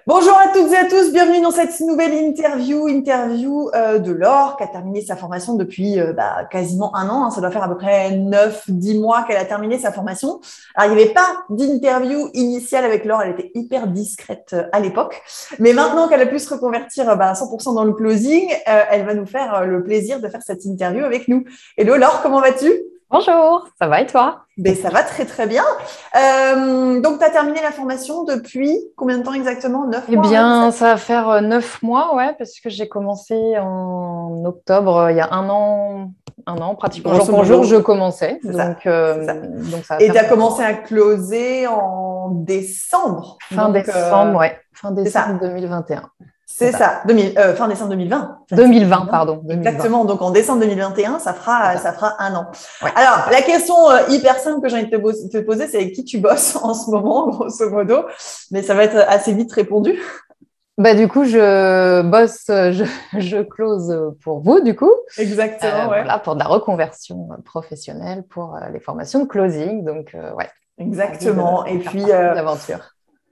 Bonjour à toutes et à tous, bienvenue dans cette nouvelle interview de Laure qui a terminé sa formation depuis quasiment un an. Ça doit faire à peu près 9-10 mois qu'elle a terminé sa formation. Alors, il n'y avait pas d'interview initiale avec Laure, elle était hyper discrète à l'époque. Mais maintenant qu'elle a pu se reconvertir à 100% dans le closing, elle va nous faire le plaisir de faire cette interview avec nous. Hello Laure, comment vas-tu? Bonjour, ça va et toi? Ben, ça va très très bien. Donc, tu as terminé la formation depuis combien de temps exactement? Neuf Eh mois, ouais, c'est ça? bien, ça va faire 9 mois, ouais, parce que j'ai commencé en octobre, il y a un an, pratiquement jour Grosso pour jour, je modo, commençais. c'est ça, Donc, c'est ça. donc ça va Et tu faire as 9 mois, commencé ouais. à closer en décembre. Fin décembre, ouais, fin C'est ça. décembre 2021. C'est C'est ça. ça. Fin décembre 2020. Fin décembre 2020, 2020. pardon, 2020. Exactement. Donc, en décembre 2021, ça C'est fera, ça. ça fera un an. Ouais, c'est Alors, ça. la question hyper simple que j'ai envie de te poser, c'est avec qui tu bosses en ce moment, grosso modo. Mais ça va être assez vite répondu. Bah, du coup, je bosse, je close pour vous, du coup. Exactement, ouais. Voilà, pour de la reconversion professionnelle, pour les formations de closing. Donc, ouais, envie de Exactement. Et faire puis, partie de l'aventure.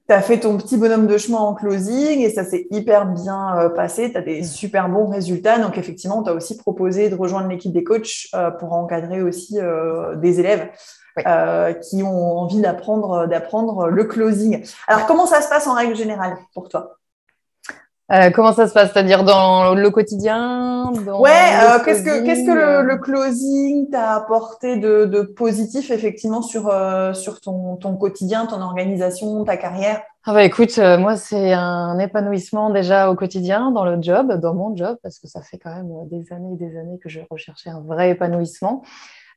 tu as fait ton petit bonhomme de chemin en closing et ça s'est hyper bien passé. Tu as des Mm. super bons résultats. Donc, effectivement, tu as aussi proposé de rejoindre l'équipe des coachs pour encadrer aussi C'est ça. des élèves Oui. qui ont envie d'apprendre le closing. Alors, Ouais. comment ça se passe en règle générale pour toi? Comment ça se passe? C'est-à-dire dans le quotidien, Ouais, dans le qu'est-ce que closing? le closing t'a apporté de positif effectivement sur ton quotidien, ton organisation, ta carrière? Ah bah écoute, moi c'est un épanouissement déjà au quotidien dans le job, dans mon job, parce que ça fait quand même des années et des années que je recherchais un vrai épanouissement.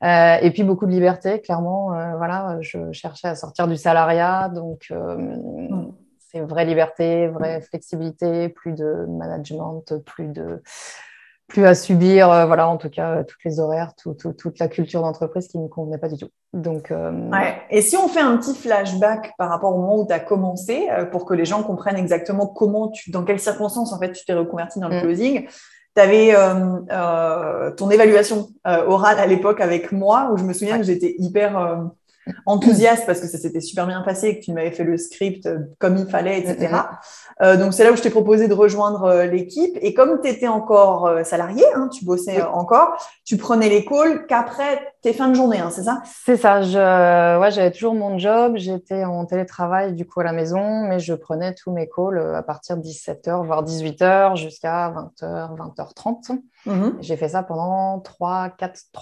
Et puis beaucoup de liberté, clairement. Voilà, je cherchais à sortir du salariat, donc Hmm. c'est vraie liberté, vraie flexibilité, plus de management, plus à subir, voilà, en tout cas, toutes les horaires, toute la culture d'entreprise qui ne me convenait pas du tout. Donc, Ouais. Et si on fait un petit flashback par rapport au moment où tu as commencé, pour que les gens comprennent exactement dans quelles circonstances en fait tu t'es reconverti dans le mm, closing, tu avais ton évaluation orale à l'époque avec moi, où je me souviens ouais. que j'étais hyper enthousiaste parce que ça s'était super bien passé et que tu m'avais fait le script comme il fallait, Mm, mm, etc. mm. Donc, c'est là où je t'ai proposé de rejoindre l'équipe. Et comme tu étais encore salarié, hein, tu bossais Oui, encore, tu prenais les calls qu'après tes fins de journée, hein, c'est ça? c'est ça. Ouais, j'avais toujours mon job. J'étais en télétravail du coup à la maison, mais je prenais tous mes calls à partir de 17h, voire 18h, jusqu'à 20h, 20h30. Mhm. J'ai fait ça pendant 3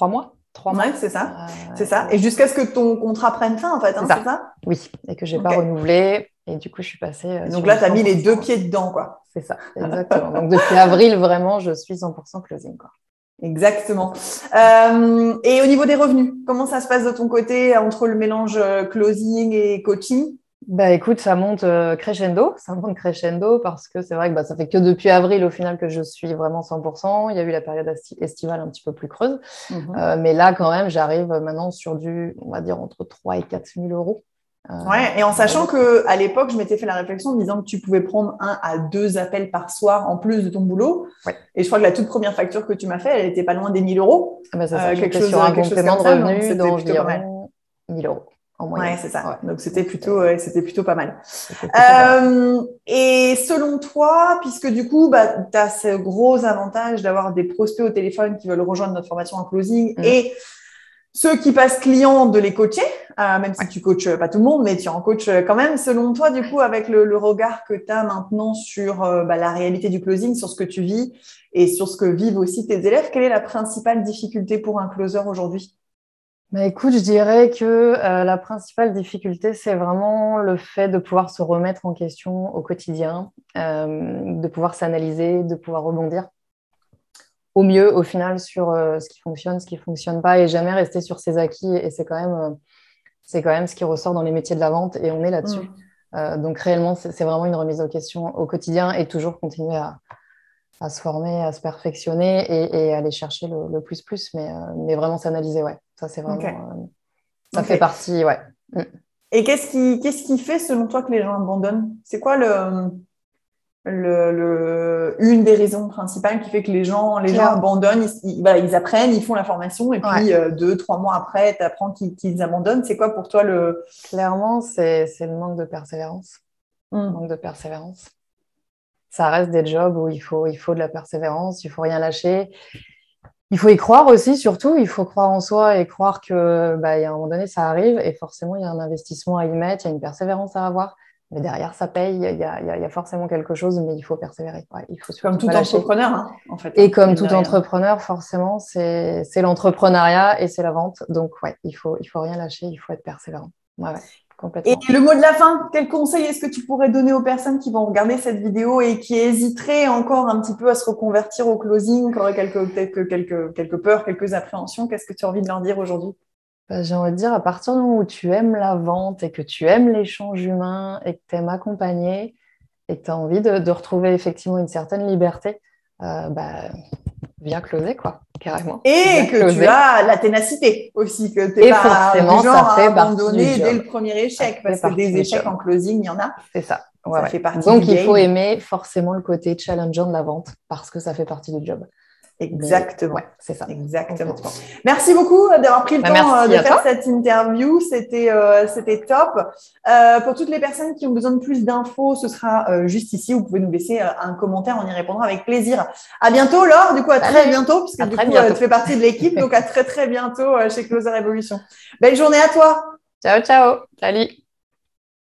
mois. Trois Ouais, mois. c'est ça. C'est ça. Et Et jusqu'à ce que ton contrat prenne fin, en fait, c'est hein, c'est ça. ça? Oui. Et que j'ai pas Ok. renouvelé. Et du coup, je suis passée Et donc sur là, du tu as mis les 2 100%. pieds dedans, quoi. C'est ça, exactement. Donc depuis avril, vraiment, je suis 100% closing, quoi. Exactement. Et au niveau des revenus, comment ça se passe de ton côté entre le mélange closing et coaching? Bah écoute, ça monte crescendo parce que c'est vrai que bah, ça fait que depuis avril au final que je suis vraiment 100%. Il y a eu la période estivale un petit peu plus creuse. Mhm. Mais là, quand même, j'arrive maintenant sur on va dire, entre 3 et 4 000 euros Ouais, et en dans sachant les calls. que à l'époque, je m'étais fait la réflexion en me disant que tu pouvais prendre 1 à 2 appels par soir en plus de ton boulot. Ouais. Et je crois que la toute première facture que tu m'as fait, elle était pas loin des 1 000 euros, Ah bah, c'est ça, quelque j'étais chose, sur un quelque chose complément comme de ça. Donc, revenu c'était plutôt pas mal. d'environ 1 000 euros en Ouais, moyenne. c'est ça. Ouais. Donc, Donc c'était plutôt pas mal. c'était plutôt pas mal. Et selon toi, puisque du coup, tu as ce gros avantage d'avoir des prospects au téléphone qui veulent rejoindre notre formation en closing Mhm. et ceux qui passent clients de les coacher, même si Ouais. tu coaches pas tout le monde, mais tu en coaches quand même. Selon toi, du coup, avec le regard que tu as maintenant sur la réalité du closing, sur ce que tu vis et sur ce que vivent aussi tes élèves, quelle est la principale difficulté pour un closer aujourd'hui? Bah, écoute, je dirais que la principale difficulté, c'est vraiment le fait de pouvoir se remettre en question au quotidien, de pouvoir s'analyser, de pouvoir rebondir au mieux au final sur ce qui fonctionne pas et jamais rester sur ses acquis. Et c'est quand même ce qui ressort dans les métiers de la vente et on est là-dessus. Hmm. Donc réellement, c'est vraiment une remise en question au quotidien et toujours continuer à se former, à se perfectionner et aller chercher le plus plus, mais vraiment s'analyser, ouais. Ça, c'est Ok, vraiment, ça fait ok. partie, ouais. Mm. Et qu'est-ce qui fait, selon toi, que les gens abandonnent? C'est quoi une des raisons principales qui fait que les gens Claire, abandonnent, voilà, ils apprennent, ils font la formation, et ouais. puis 2, 3 mois après, tu apprends qu'ils abandonnent. C'est quoi pour toi le… Clairement, c'est le manque de persévérance. manque de persévérance. Ça reste des jobs où il faut de la persévérance, il faut rien lâcher. Il faut y croire aussi, surtout. Il faut croire en soi et croire que, il y a un moment donné, ça arrive et forcément, il y a un investissement à y mettre, il y a une persévérance à avoir. Mais derrière, ça paye. Il y a forcément quelque chose, mais il faut persévérer. Ouais, il faut Comme surtout tout pas lâcher. entrepreneur, hein, en fait. Et comme tout entrepreneur, forcément, c'est l'entrepreneuriat et c'est la vente. Donc, ouais, il faut rien lâcher, il faut être persévérant. Ouais, complètement. Et le mot de la fin, quel conseil est-ce que tu pourrais donner aux personnes qui vont regarder cette vidéo et qui hésiteraient encore un petit peu à se reconvertir au closing, qui auraient peut-être quelques peurs, quelques appréhensions? Qu'est-ce que tu as envie de leur dire aujourd'hui? J'ai envie de dire, à partir du moment où tu aimes la vente et que tu aimes l'échange humain et que tu aimes accompagner et que tu as envie de retrouver effectivement une certaine liberté, viens closer, quoi, carrément. Et que tu as la ténacité aussi, que tu n'es pas forcément, du genre ça fait à abandonner dès le premier échec, parce que des échecs en closing, il y en a. C'est ça. Ça fait partie Donc, du game. il faut aimer forcément le côté challengeant de la vente parce que ça fait partie du job. Exactement. Ouais, c'est ça. Exactement. Merci beaucoup d'avoir pris le temps de faire cette interview. C'était top. Pour toutes les personnes qui ont besoin de plus d'infos, ce sera juste ici. Vous pouvez nous laisser un commentaire, on y répondra avec plaisir. À bientôt, Laure. Du coup, à très bientôt, puisque tu fais partie de l'équipe. Donc, à très, très bientôt chez Closer Evolution. Belle journée à toi. Ciao, ciao. Salut.